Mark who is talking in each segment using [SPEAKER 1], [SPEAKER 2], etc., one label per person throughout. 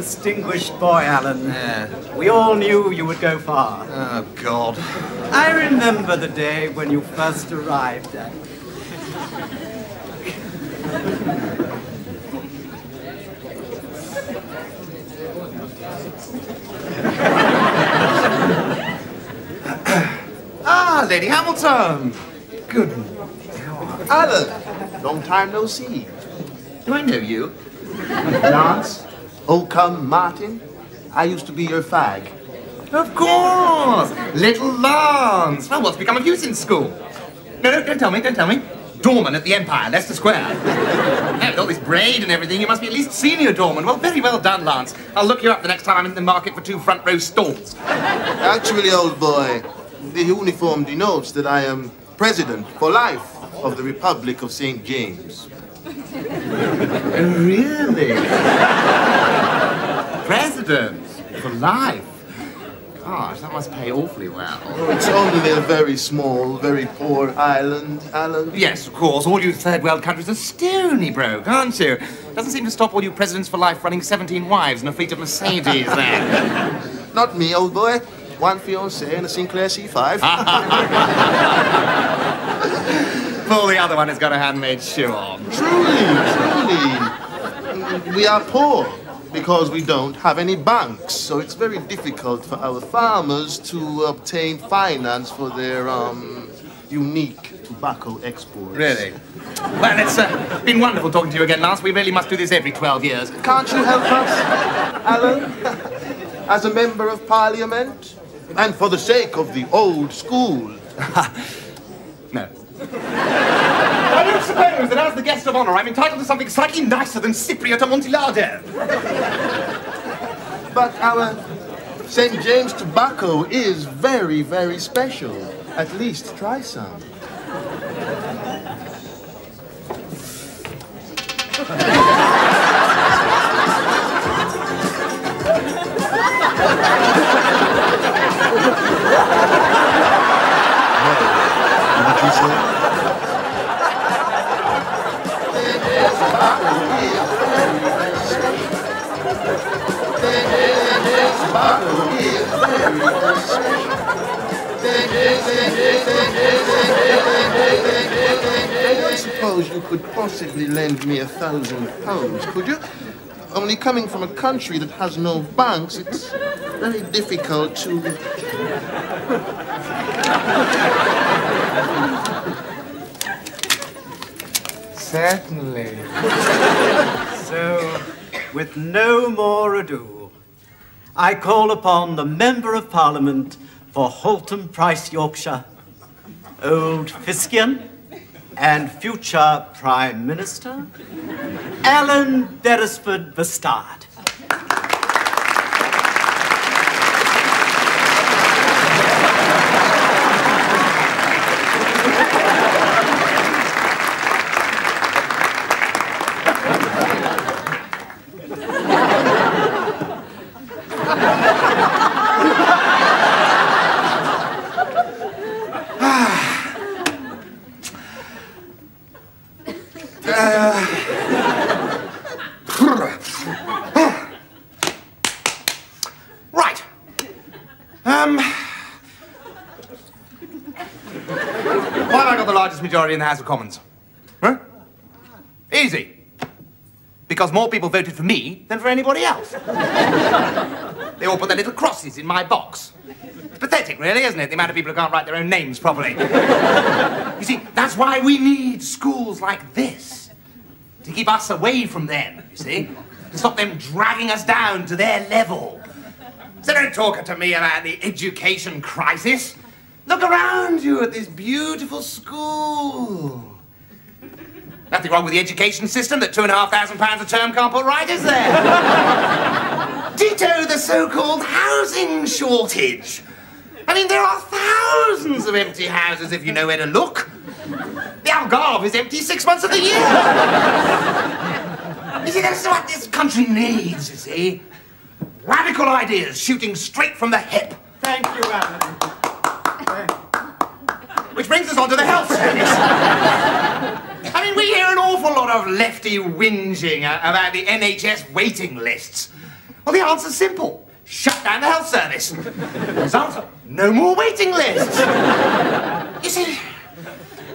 [SPEAKER 1] distinguished boy, Alan. We all knew you would go far.
[SPEAKER 2] Oh, God.
[SPEAKER 1] I remember the day when you first arrived at...
[SPEAKER 2] Ah, Lady Hamilton. Good.
[SPEAKER 3] Alan, long time no see.
[SPEAKER 2] Do I know you?
[SPEAKER 3] Lance, Oakham, Martin, I used to be your fag.
[SPEAKER 2] Of course! Little Lance! Well, what's become of you since school? No, don't tell me, don't tell me. Doorman at the Empire, Leicester Square. Now, with all this braid and everything, you must be at least senior doorman. Well, very well done, Lance. I'll look you up the next time I'm in the market for 2 front row stalls.
[SPEAKER 3] Actually, old boy, the uniform denotes that I am president for life of the Republic of St. James.
[SPEAKER 2] Really? President for life? Gosh, that must pay awfully well.
[SPEAKER 3] Oh, it's only a very small, very poor island, Alan.
[SPEAKER 2] Yes, of course. All you third world countries are stony broke, aren't you? Doesn't seem to stop all you presidents for life running 17 wives and a fleet of Mercedes there.
[SPEAKER 3] Not me, old boy. 1 fiancée and a Sinclair C5.
[SPEAKER 2] Paul, the other one has got a handmade shoe on.
[SPEAKER 3] Truly. We are poor because we don't have any banks, so it's very difficult for our farmers to obtain finance for their unique tobacco exports.
[SPEAKER 2] Really? Well, it's been wonderful talking to you again, Lance. We really must do this every 12 years.
[SPEAKER 3] Can't you help us, Alan? As a member of Parliament? And for the sake of the old school.
[SPEAKER 2] No. I don't suppose that as the guest of honour I'm entitled to something slightly nicer than Cypriot Amontillado.
[SPEAKER 3] But our St. James tobacco is very, very special. At least try some. What did you say? I suppose you could possibly lend me £1,000, could you? Only coming from a country that has no banks, it's very difficult to...
[SPEAKER 2] Certainly.
[SPEAKER 1] So, with no more ado, I call upon the Member of Parliament for Halton Price, Yorkshire, Old Fiskian, and future Prime Minister, Alan Beresford Bastard.
[SPEAKER 2] Right. Why have I got the largest majority in the House of Commons? Huh? Easy. Because more people voted for me than for anybody else. They all put their little crosses in my box. It's pathetic, really, isn't it? The amount of people who can't write their own names properly. You see, that's why we need schools like this. To keep us away from them, you see? To stop them dragging us down to their level. So don't talk to me about the education crisis. Look around you at this beautiful school. Nothing wrong with the education system that £2,500 a term can't put right, is there? Ditto the so-called housing shortage. I mean, there are thousands of empty houses if you know where to look. The Algarve is empty 6 months of the year. You see, that's what this country needs, you see. Radical ideas shooting straight from the hip.
[SPEAKER 1] Thank you, Alan.
[SPEAKER 2] Which brings us on to the health service. I mean, we hear an awful lot of lefty whinging about the NHS waiting lists. Well, the answer's simple. Shut down the health service. Result, no more waiting lists. You see,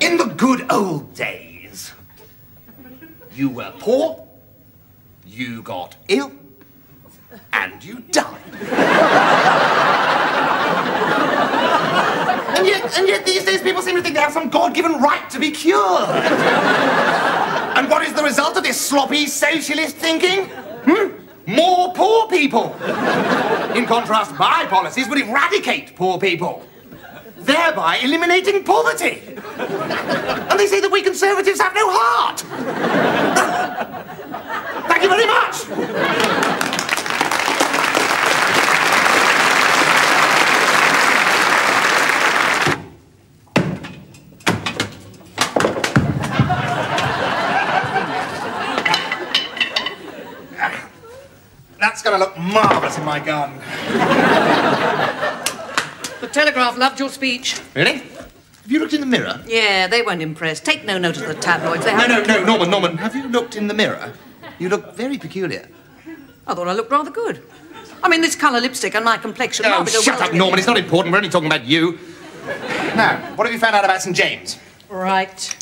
[SPEAKER 2] in the good old days, you were poor, you got ill, and you died. And yet these days people seem to think they have some God-given right to be cured. And what is the result of this sloppy socialist thinking? More poor people. In contrast, my policies would eradicate poor people, thereby eliminating poverty. And they say that we Conservatives have no heart. Thank you very much. That's going to look marvellous in my garden.
[SPEAKER 4] The Telegraph loved your speech.
[SPEAKER 2] Really? Have you looked in the mirror?
[SPEAKER 4] Yeah, they weren't impressed. Take no notice of the tabloids. They
[SPEAKER 2] No, Norman, have you looked in the mirror? You look very peculiar.
[SPEAKER 4] I thought I looked rather good. I mean, this colour lipstick and my complexion...
[SPEAKER 2] Oh, shut up, Norman. It's not important. We're only talking about you. Now, what have you found out about St. James?
[SPEAKER 4] Right.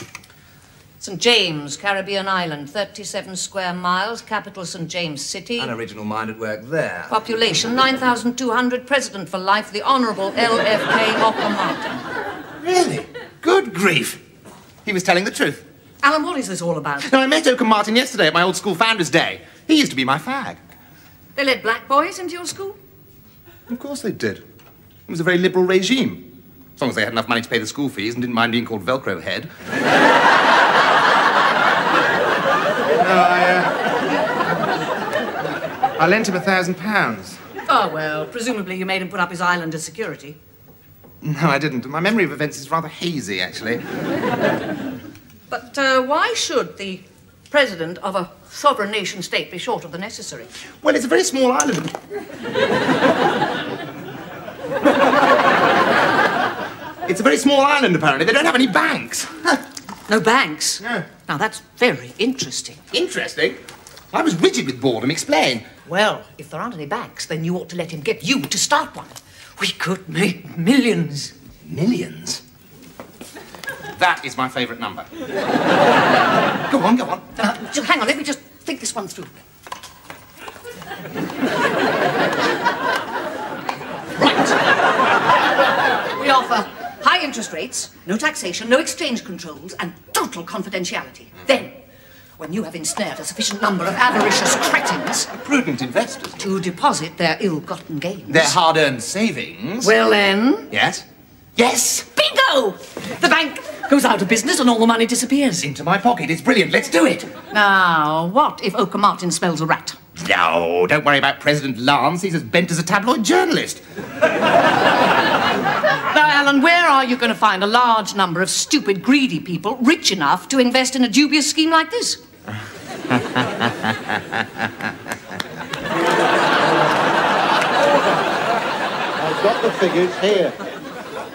[SPEAKER 4] St. James, Caribbean island, 37 square miles, capital St. James City.
[SPEAKER 2] An original mind at work there.
[SPEAKER 4] Population 9,200, president for life, the Honourable LFK Martin.
[SPEAKER 2] Really? Good grief. He was telling the truth.
[SPEAKER 4] Alan, what is this all about?
[SPEAKER 2] No, I met Oakham Martin yesterday at my old school founder's day. He used to be my fag.
[SPEAKER 4] They let black boys into your school?
[SPEAKER 2] Of course they did. It was a very liberal regime. As long as they had enough money to pay the school fees and didn't mind being called Velcro Head. I lent him £1,000.
[SPEAKER 4] Oh, well, presumably you made him put up his island as security.
[SPEAKER 2] No, I didn't. My memory of events is rather hazy, actually.
[SPEAKER 4] But why should the president of a sovereign nation-state be short of the necessary?
[SPEAKER 2] Well, it's a very small island. It's a very small island, apparently. They don't have any banks.
[SPEAKER 4] No banks?
[SPEAKER 2] No.
[SPEAKER 4] Now, that's very interesting.
[SPEAKER 2] Interesting? I was rigid with boredom. Explain.
[SPEAKER 4] Well, if there aren't any banks, then you ought to let him get you to start one. We could make millions.
[SPEAKER 2] Millions? That is my favourite number. Go on, go on.
[SPEAKER 4] Just hang on, let me just think this one through. Right. We offer high interest rates, no taxation, no exchange controls, and total confidentiality. Then, when you have ensnared a sufficient number of avaricious cretins...
[SPEAKER 2] Prudent investors.
[SPEAKER 4] ...to deposit their ill-gotten gains...
[SPEAKER 2] Their hard-earned savings...
[SPEAKER 4] Well, then...
[SPEAKER 2] Yes? Yes!
[SPEAKER 4] Bingo! The bank goes out of business and all the money disappears.
[SPEAKER 2] Into my pocket. It's brilliant. Let's do it.
[SPEAKER 4] Now, what if Oakham Martin smells a rat?
[SPEAKER 2] No, don't worry about President Lance. He's as bent as a tabloid journalist.
[SPEAKER 4] Now, Alan, where are you going to find a large number of stupid, greedy people rich enough to invest in a dubious scheme like this?
[SPEAKER 5] I've got the figures here.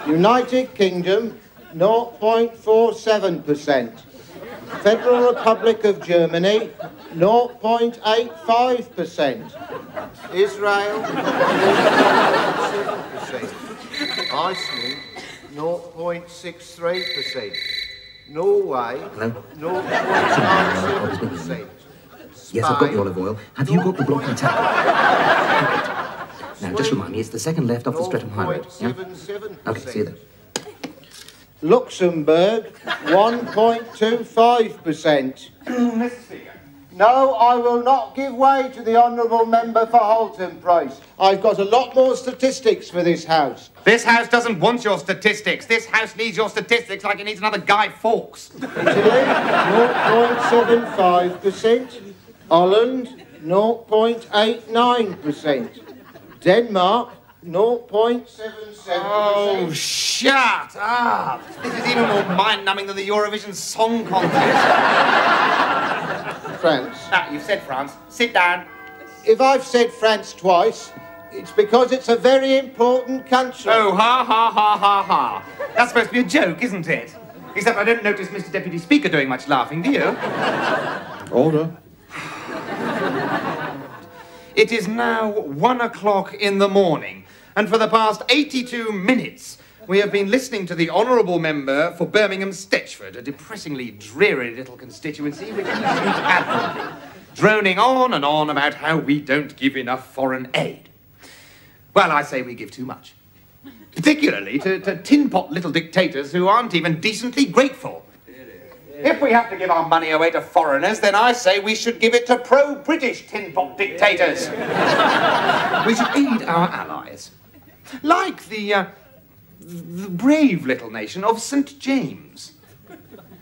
[SPEAKER 5] United Kingdom, 0.47%. Federal Republic of Germany, 0.85%. Israel, 0.7%. Iceland, 0.63%. Norway, 0.97%.
[SPEAKER 6] Yes, I've got the olive oil. Have you got the block and tackle? Now, just remind me, it's the second left off the Streatham High Road, yeah? OK, see you then.
[SPEAKER 5] Luxembourg, 1.25%. No, I will not give way to the honourable member for Halton Price. I've got a lot more statistics for this house.
[SPEAKER 2] This house doesn't want your statistics. This house needs your statistics like it needs another Guy Fawkes.
[SPEAKER 5] Italy, 0.75%. Holland, 0.89%. Denmark, 0.77%.
[SPEAKER 2] Oh, shut up! This is even more mind-numbing than the Eurovision Song Contest.
[SPEAKER 5] France.
[SPEAKER 2] Ah, you've said France. Sit down.
[SPEAKER 5] If I've said France twice, it's because it's a very important country.
[SPEAKER 2] Oh, ha, ha, ha, ha, ha. That's supposed to be a joke, isn't it? Except I don't notice Mr. Deputy Speaker doing much laughing, do you?
[SPEAKER 5] Order.
[SPEAKER 2] It is now 1 o'clock in the morning, and for the past 82 minutes, we have been listening to the honourable member for Birmingham Stechford, a depressingly dreary little constituency which he suits admirably, droning on and on about how we don't give enough foreign aid. Well, I say we give too much. Particularly to tin-pot little dictators who aren't even decently grateful. If we have to give our money away to foreigners, then I say we should give it to pro-British tin-pot dictators. We should aid our allies. Like the brave little nation of St. James.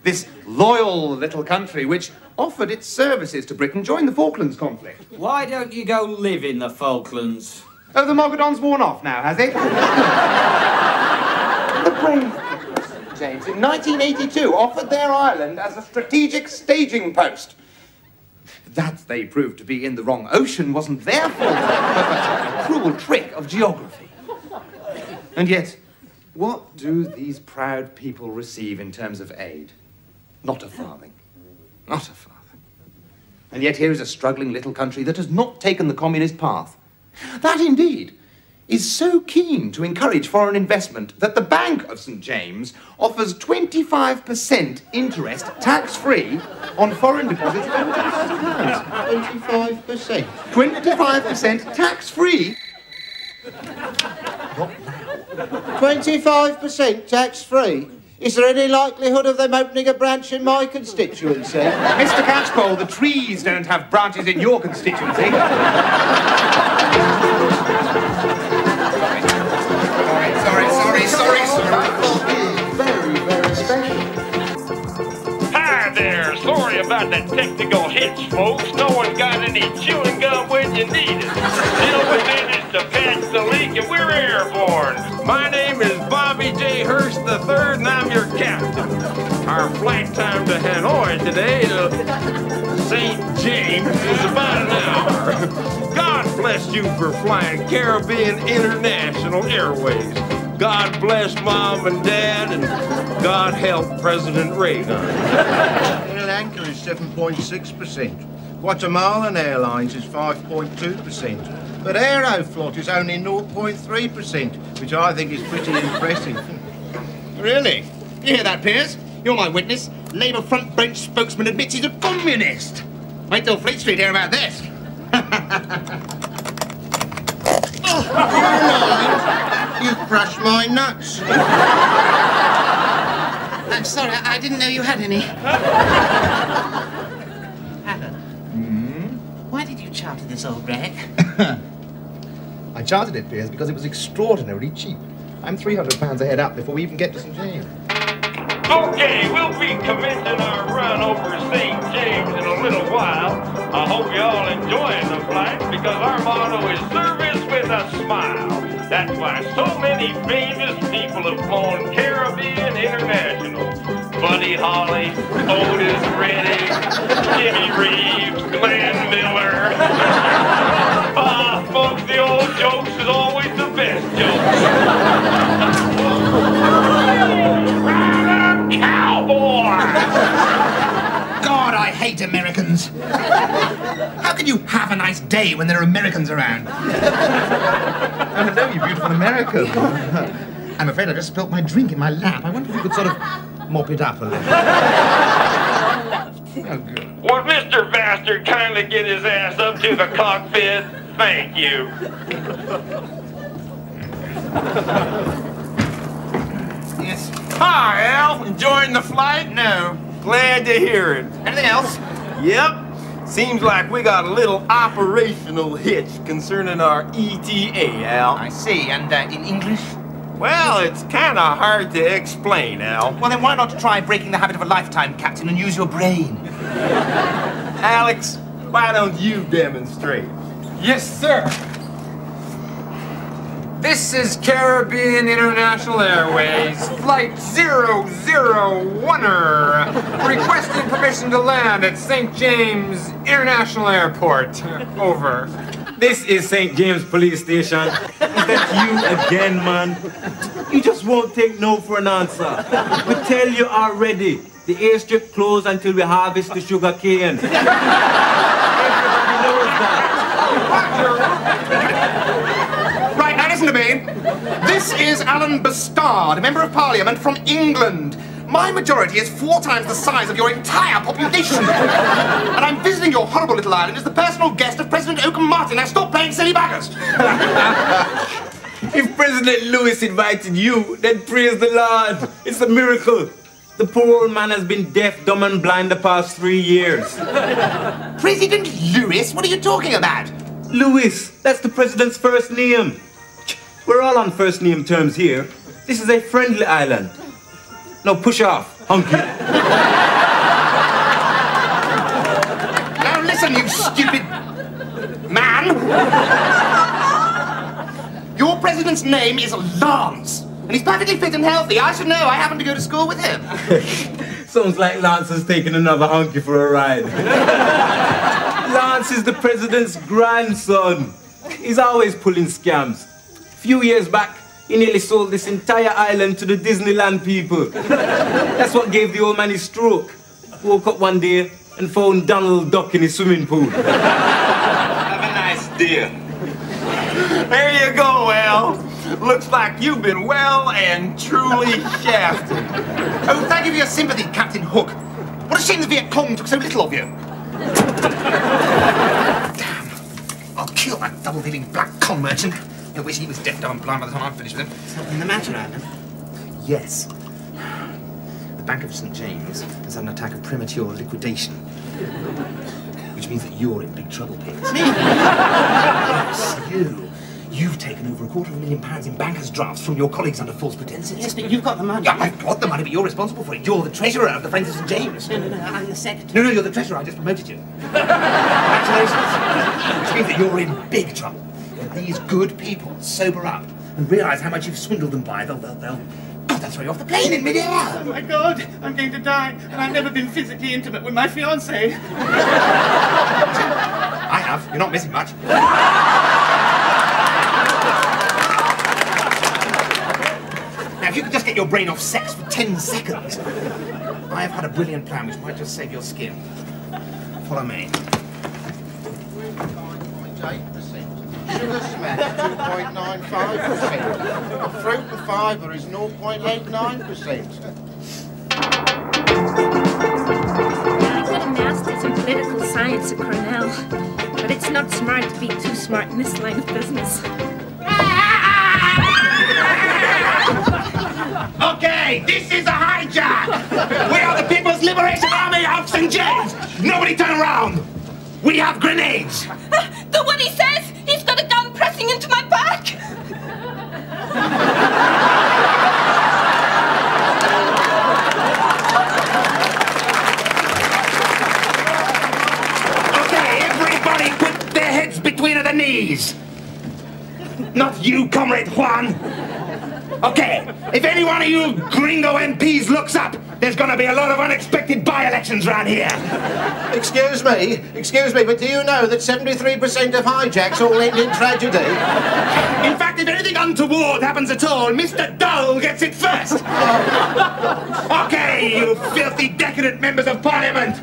[SPEAKER 2] This loyal little country which offered its services to Britain during the Falklands conflict.
[SPEAKER 7] Why don't you go live in the Falklands?
[SPEAKER 2] Oh, the Mogadon's worn off now, has it? The brave St. James in 1982 offered their island as a strategic staging post. That they proved to be in the wrong ocean wasn't their fault, but a cruel trick of geography. And yet, what do these proud people receive in terms of aid? Not a farthing. Not a farthing. And yet here is a struggling little country that has not taken the communist path. That, indeed, is so keen to encourage foreign investment that the Bank of St. James offers 25% interest, tax-free, on foreign deposits of over £10,000.
[SPEAKER 5] 25%?
[SPEAKER 2] 25% tax-free?
[SPEAKER 5] 25% tax-free? Is there any likelihood of them opening a branch in my constituency?
[SPEAKER 2] Mr. Catchpole, the trees don't have branches in your constituency. Sorry.
[SPEAKER 5] Very, very special.
[SPEAKER 8] Hi there. Sorry about that technical hitch, folks. No one got any chewing gum when you need it. Still we managed to patch the leak and we're airborne. My name is Bobby J. Hurst III and I'm your captain. Our flight time to Hanoi today to St. James is about an hour. God bless you for flying Caribbean International Airways. God bless Mom and Dad, and God help President Reagan.
[SPEAKER 5] Sri Lanka is 7.6%. Guatemalan Airlines is 5.2%. But Aeroflot is only 0.3%, which I think is pretty impressive.
[SPEAKER 2] Really? You hear that, Piers? You're my witness. Labour front bench spokesman admits he's a communist. Wait till Fleet Street hear about this.
[SPEAKER 5] You crushed my nuts.
[SPEAKER 1] I'm sorry, I didn't know you had any. Alan, why did you charter this old wreck?
[SPEAKER 2] I chartered it, Piers, because it was extraordinarily cheap. I'm £300 ahead up before we even get to St. James.
[SPEAKER 8] Okay, we'll be commencing our run over St. James in a little while. I hope you're all enjoying the flight because our motto is service with a smile. That's why so many famous people have flown Caribbean International. Buddy Holly, Otis Redding, Jimmy Reeves, Glenn Miller. Folks, the old jokes is always the best jokes. Cowboy!
[SPEAKER 2] God, I hate Americans. How can you have a nice day when there are Americans around? Oh, hello, you beautiful American. I'm afraid I just spilt my drink in my lap. I wonder if you could sort of mop it up a little. Oh, good.
[SPEAKER 8] Would Mr. Bastard kindly get his ass up to the cockpit? Thank you.
[SPEAKER 2] Yes.
[SPEAKER 9] Hi, Al. Enjoying the flight?
[SPEAKER 2] No.
[SPEAKER 9] Glad to hear it.
[SPEAKER 2] Anything else?
[SPEAKER 9] Yep. Seems like we got a little operational hitch concerning our ETA, Al.
[SPEAKER 2] I see. And in English?
[SPEAKER 9] Well, it's kind of hard to explain, Al.
[SPEAKER 2] Well, then why not try breaking the habit of a lifetime, Captain, and use your brain?
[SPEAKER 9] Alex, why don't you demonstrate?
[SPEAKER 10] Yes, sir. This is Caribbean International Airways, Flight 001er, requesting permission to land at St. James International Airport. Over.
[SPEAKER 11] This is St. James Police Station. Is that you again, man? You just won't take no for an answer. We tell you already, the airstrip closed until we harvest the sugar cane. Everybody knows that.
[SPEAKER 2] Right, now listen to me. This is Alan Bastard, a member of Parliament from England. My majority is 4 times the size of your entire population. And I'm visiting your horrible little island as the personal guest of President Oakham Martin. Now stop playing silly buggers.
[SPEAKER 11] If President Lewis invited you, then praise the Lord. It's a miracle. The poor old man has been deaf, dumb and blind the past 3 years.
[SPEAKER 2] President Lewis? What are you talking about?
[SPEAKER 11] Lewis, that's the president's first name. We're all on first name terms here. This is a friendly island. Now push off, hunky.
[SPEAKER 2] Now listen, you stupid man. Your president's name is Lance, and he's perfectly fit and healthy. I should know. I happen to go to school with him.
[SPEAKER 11] Sounds like Lance has taken another hunky for a ride. Lance is the president's grandson. He's always pulling scams. A few years back, he nearly sold this entire island to the Disneyland people. That's what gave the old man his stroke. Woke up one day and found Donald Duck in his swimming pool.
[SPEAKER 9] Have a nice day. There you go, Al. Looks like you've been well and truly shafted.
[SPEAKER 2] Oh, thank you for your sympathy, Captain Hook. What a shame the Viet Cong took so little of you. Damn. I'll kill that double-dealing black con merchant. I wish he was deaf, dumb and blind by the time I'm finished with him.
[SPEAKER 1] Something the matter, Alan?
[SPEAKER 2] Yes. The Bank of St. James has had an attack of premature liquidation. Which means that you're in big trouble, Pigs. Me? Yes, you. You've taken over £250,000 in bankers' drafts from your colleagues under false pretenses.
[SPEAKER 1] Yes, but you've got the money.
[SPEAKER 2] Yeah, I've got the money, but you're responsible for it. You're the treasurer of the Friends of St. James.
[SPEAKER 1] No, I'm the secretary.
[SPEAKER 2] No, you're the treasurer. I just promoted you. Congratulations. Which means that you're in big trouble. When these good people sober up and realise how much you've swindled them by, they'll throw you off the plane in mid-air.
[SPEAKER 1] Oh my God, I'm going to die, and I've never been physically intimate with my fiancée.
[SPEAKER 2] I have. You're not missing much. Now, if you could just get your brain off sex for 10 seconds, I have had a brilliant plan which might just save your skin. Follow me.
[SPEAKER 5] 9.8%. Sugar smash, 2.95%. Fruit and fibre is 0.89%.
[SPEAKER 12] I've got a master's in political science at Cornell, but it's not smart to be too smart in this line of business.
[SPEAKER 2] Okay, this is a hijack! We are the People's Liberation Army of St. James! Nobody turn around! We have grenades!
[SPEAKER 12] The what he says! He's got a gun pressing into my back!
[SPEAKER 2] Okay, everybody put their heads between the knees! Not you, Comrade Juan! Okay, if any one of you gringo MPs looks up, there's gonna be a lot of unexpected by-elections around here.
[SPEAKER 5] Excuse me, but do you know that 73% of hijacks all end in tragedy?
[SPEAKER 2] In fact, if anything untoward happens at all, Mr. Dull gets it first. Okay, you filthy, decadent members of Parliament.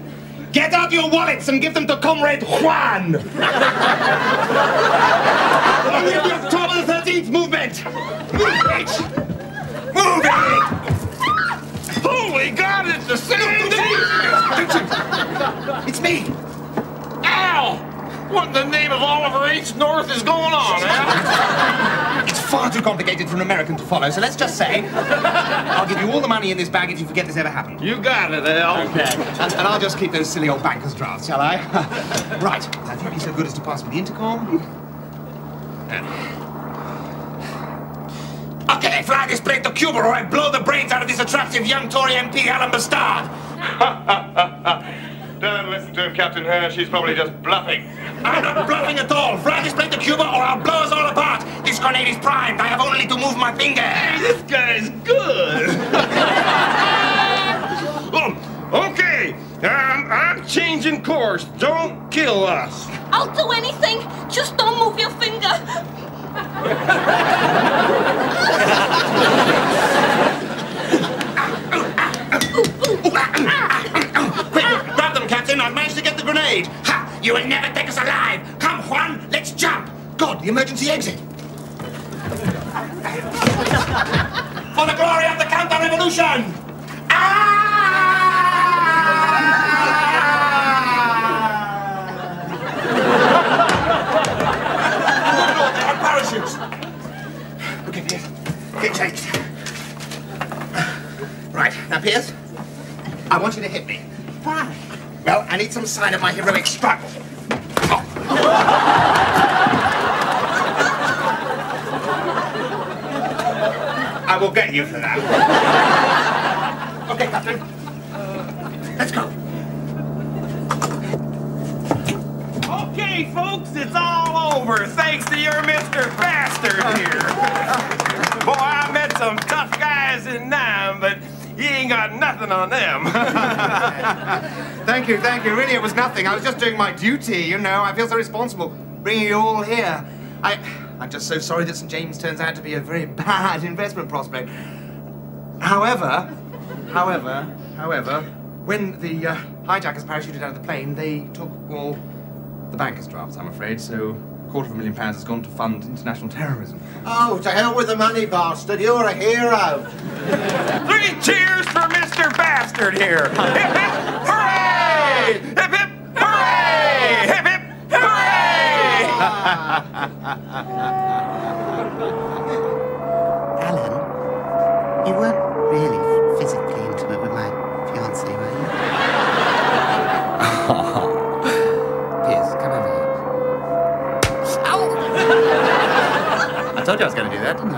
[SPEAKER 2] Get out your wallets and give them to Comrade Juan. With the October the 13th movement. Move it! Move it!
[SPEAKER 8] Holy God, it's the same thing!
[SPEAKER 2] It's me!
[SPEAKER 8] Al! What in the name of Oliver H. North is going on, Al?
[SPEAKER 2] It's far too complicated for an American to follow, so let's just say I'll give you all the money in this bag if you forget this ever happened.
[SPEAKER 8] You got it, Al.
[SPEAKER 2] Okay. And I'll just keep those silly old bankers' drafts, shall I? Right. Now, if you'd be so good as to pass me the intercom. Okay, fly this plane to Cuba or I blow the brains out of this attractive young Tory MP, Alan Bastard.
[SPEAKER 8] Don't listen to him, Captain Hannah. She's probably just bluffing.
[SPEAKER 2] I'm not bluffing at all. Fly this plane to Cuba or I'll blow us all apart. This grenade is primed. I have only to move my finger.
[SPEAKER 8] Hey, this guy's good. Okay. I'm changing course. Don't kill us.
[SPEAKER 12] I'll do anything. Just don't move your finger.
[SPEAKER 2] Quick, grab them, Captain. I've managed to get the grenade. Ha! You will never take us alive. Come, Juan, let's jump. emergency exit. For the glory of the counter-revolution! Parachutes. Okay, Pierce. Get changed. Right, now, Pierce, I want you to hit me. Why? Well, I need some sign of my heroic struggle. I will get you for that. Okay, Captain. Let's go.
[SPEAKER 9] Okay, folks, it's all over thanks to your Mr. Bastard here. Boy, I met some tough guys in Nime, but he ain't got nothing on them.
[SPEAKER 2] Thank you. Really, it was nothing. I was just doing my duty, you know. I feel so responsible bringing you all here. I'm just so sorry that St. James turns out to be a very bad investment prospect. However, when the hijackers parachuted out of the plane, they took all the banker's drafts, I'm afraid, so £250,000 has gone to fund international terrorism.
[SPEAKER 5] Oh, to hell with the money, bastard. You're a hero.
[SPEAKER 9] 3 cheers for Mr. Bastard here. Hip, hip, hooray! Hip, hip, hooray! Hip, hip, hooray!
[SPEAKER 13] Alan, you weren't really physically intimate with my fiancée, were you?
[SPEAKER 2] Piers, come over here. Ow! I told you I was going to do that, didn't I?